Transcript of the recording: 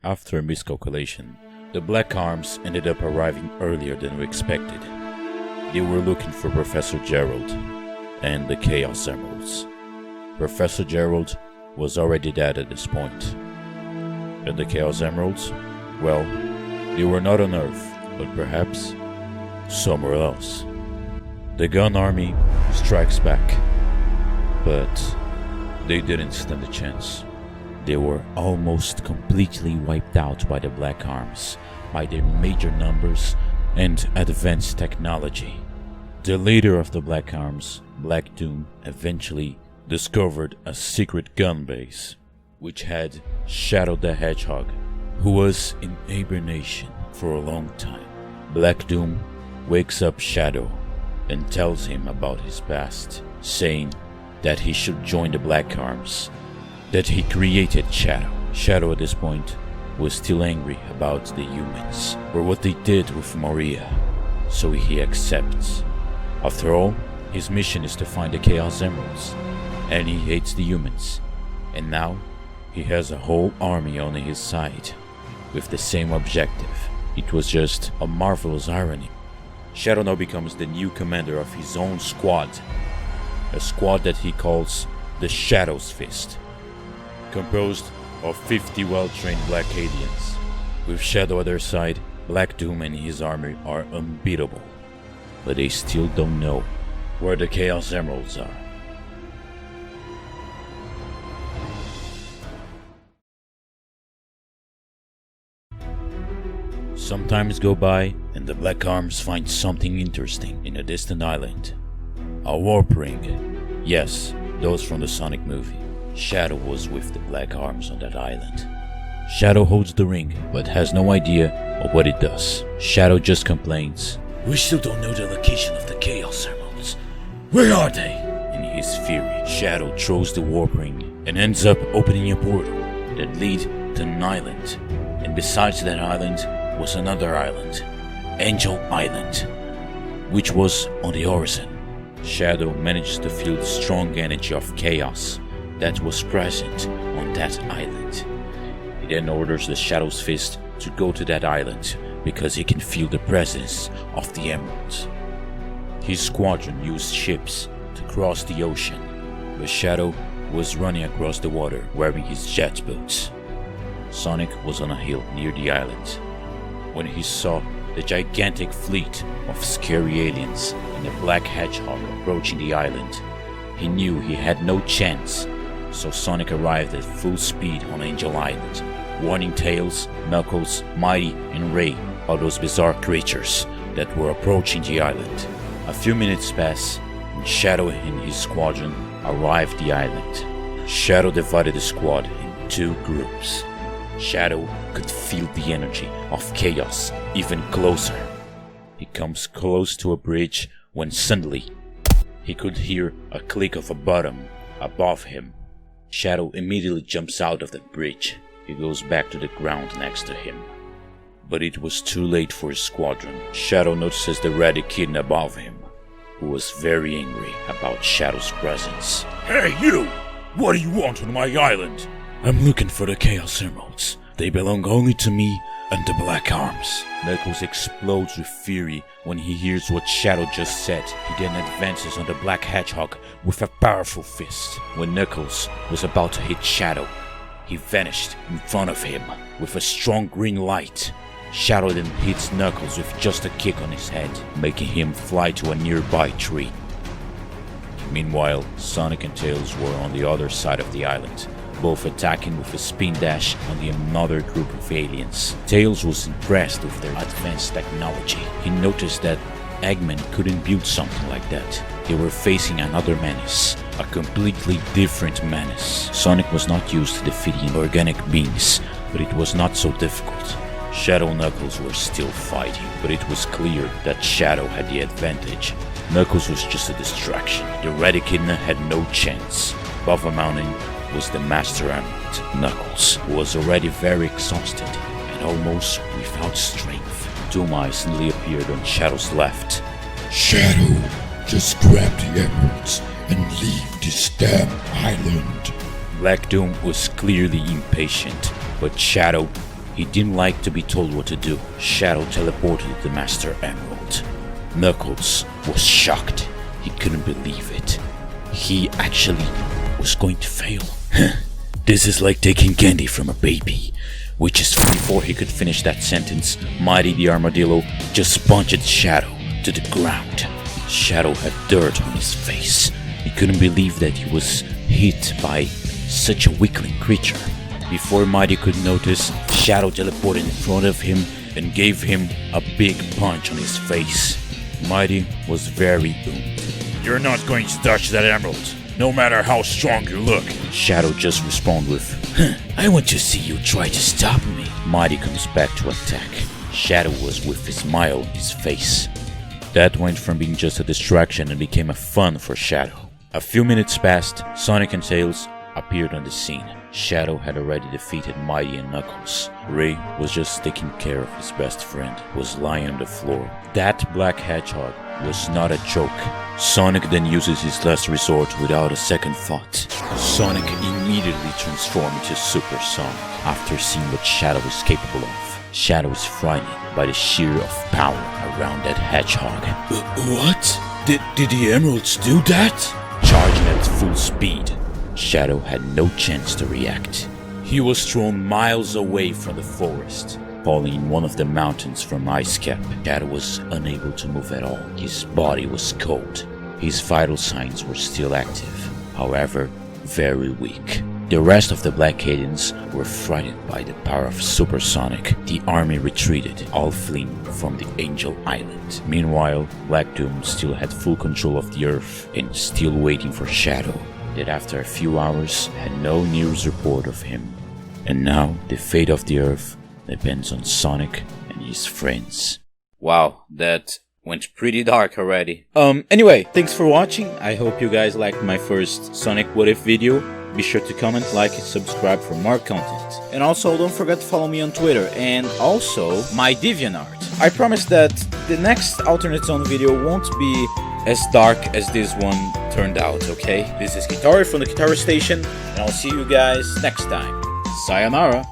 After a miscalculation, the Black Arms ended up arriving earlier than we expected. They were looking for Professor Gerald and the Chaos Emeralds. Professor Gerald was already dead at this point. And the Chaos Emeralds? Well, they were not on Earth, but perhaps somewhere else. The Gun Army strikes back, but they didn't stand a chance. They were almost completely wiped out by the Black Arms, by their major numbers and advanced technology. The leader of the Black Arms, Black Doom, eventually discovered a secret gun base, which had Shadow the Hedgehog, who was in hibernation for a long time. Black Doom wakes up Shadow and tells him about his past, saying that he should join the Black Arms, that he created Shadow. Shadow at this point was still angry about the humans for what they did with Maria, so he accepts. After all, his mission is to find the Chaos Emeralds, and he hates the humans, and now he has a whole army on his side with the same objective. It was just a marvelous irony. Shadow now becomes the new commander of his own squad, a squad that he calls the Shadow's Fist, composed of 50 well-trained Black aliens. With Shadow at their side, Black Doom and his army are unbeatable, but they still don't know where the Chaos Emeralds are. Some time go by, and the Black Arms find something interesting in a distant island. A warp ring. Yes, those from the Sonic movie. Shadow was with the Black Arms on that island. Shadow holds the ring, but has no idea of what it does. Shadow just complains, "We still don't know the location of the Chaos Emeralds. Where are they?" In his fury, Shadow throws the warp ring and ends up opening a portal that leads to an island. And besides that island was another island, Angel Island, which was on the horizon. Shadow managed to feel the strong energy of chaos that was present on that island. He then orders the Shadow's Fist to go to that island because he can feel the presence of the emeralds. His squadron used ships to cross the ocean, but Shadow was running across the water wearing his jet boots. Sonic was on a hill near the island when he saw the gigantic fleet of scary aliens and the black hedgehog approaching the island. He knew he had no chance, so Sonic arrived at full speed on Angel Island, warning Tails, Knuckles, Mighty, and Ray of those bizarre creatures that were approaching the island. A few minutes pass, and Shadow and his squadron arrived at the island. Shadow divided the squad in two groups. Shadow could feel the energy of chaos even closer. He comes close to a bridge when suddenly he could hear a click of a bottom above him. Shadow immediately jumps out of the bridge. He goes back to the ground next to him. But it was too late for his squadron. Shadow notices the red echidna above him, who was very angry about Shadow's presence. "Hey you! What do you want on my island?" "I'm looking for the Chaos Emeralds. They belong only to me and the Black Arms." Knuckles explodes with fury when he hears what Shadow just said. He then advances on the Black Hedgehog with a powerful fist. When Knuckles was about to hit Shadow, he vanished in front of him with a strong green light. Shadow then hits Knuckles with just a kick on his head, making him fly to a nearby tree. Meanwhile, Sonic and Tails were on the other side of the island, both attacking with a spin dash on another group of aliens. Tails was impressed with their advanced technology. He noticed that Eggman couldn't build something like that. They were facing another menace, a completely different menace. Sonic was not used to defeating organic beings, but it was not so difficult. Shadow and Knuckles were still fighting, but it was clear that Shadow had the advantage. Knuckles was just a distraction. The Red Echidna had no chance. Above a mountain was the Master Emerald, Knuckles, who was already very exhausted and almost without strength. Doom Eye suddenly appeared on Shadow's left. "Shadow, just grab the emeralds and leave this damn island." Black Doom was clearly impatient, but Shadow, He didn't like to be told what to do. Shadow teleported the Master Emerald. Knuckles was shocked. He couldn't believe it. He actually was going to fail. This is like taking candy from a baby. Which is before he could finish that sentence, Mighty the Armadillo just punched Shadow to the ground. Shadow had dirt on his face. He couldn't believe that he was hit by such a weakling creature. Before Mighty could notice, Shadow teleported in front of him and gave him a big punch on his face. Mighty was very doomed. You're not going to touch that emerald, no matter how strong you look. Shadow just responded with, I want to see you try to stop me. Mighty comes back to attack. Shadow was with a smile on his face. That went from being just a distraction and became a fun for Shadow. A few minutes passed, Sonic and Tails appeared on the scene. Shadow had already defeated Mighty and Knuckles. Ray was just taking care of his best friend, who was lying on the floor. That black hedgehog was not a joke. Sonic then uses his last resort without a second thought. Sonic immediately transformed into Super Sonic after seeing what Shadow is capable of. Shadow is frightened by the sheer of power around that hedgehog. What? Did the emeralds do that? Charging at full speed, Shadow had no chance to react. He was thrown miles away from the forest, falling in one of the mountains from ice cap. Shadow was unable to move at all. His body was cold. His vital signs were still active, however, very weak. The rest of the Black Aliens were frightened by the power of Super Sonic. The army retreated, all fleeing from the Angel Island. Meanwhile, Black Doom still had full control of the Earth and still waiting for Shadow, that after a few hours had no news report of him. And now the fate of the Earth depends on Sonic and his friends. Wow, that went pretty dark already. Anyway, thanks for watching. I hope you guys liked my first Sonic What If video. Be sure to comment, like, and subscribe for more content. And also, don't forget to follow me on Twitter and also my DeviantArt. I promise that the next alternate zone video won't be as dark as this one turned out, okay? This is Kitare from the Kitare Station, and I'll see you guys next time. Sayonara!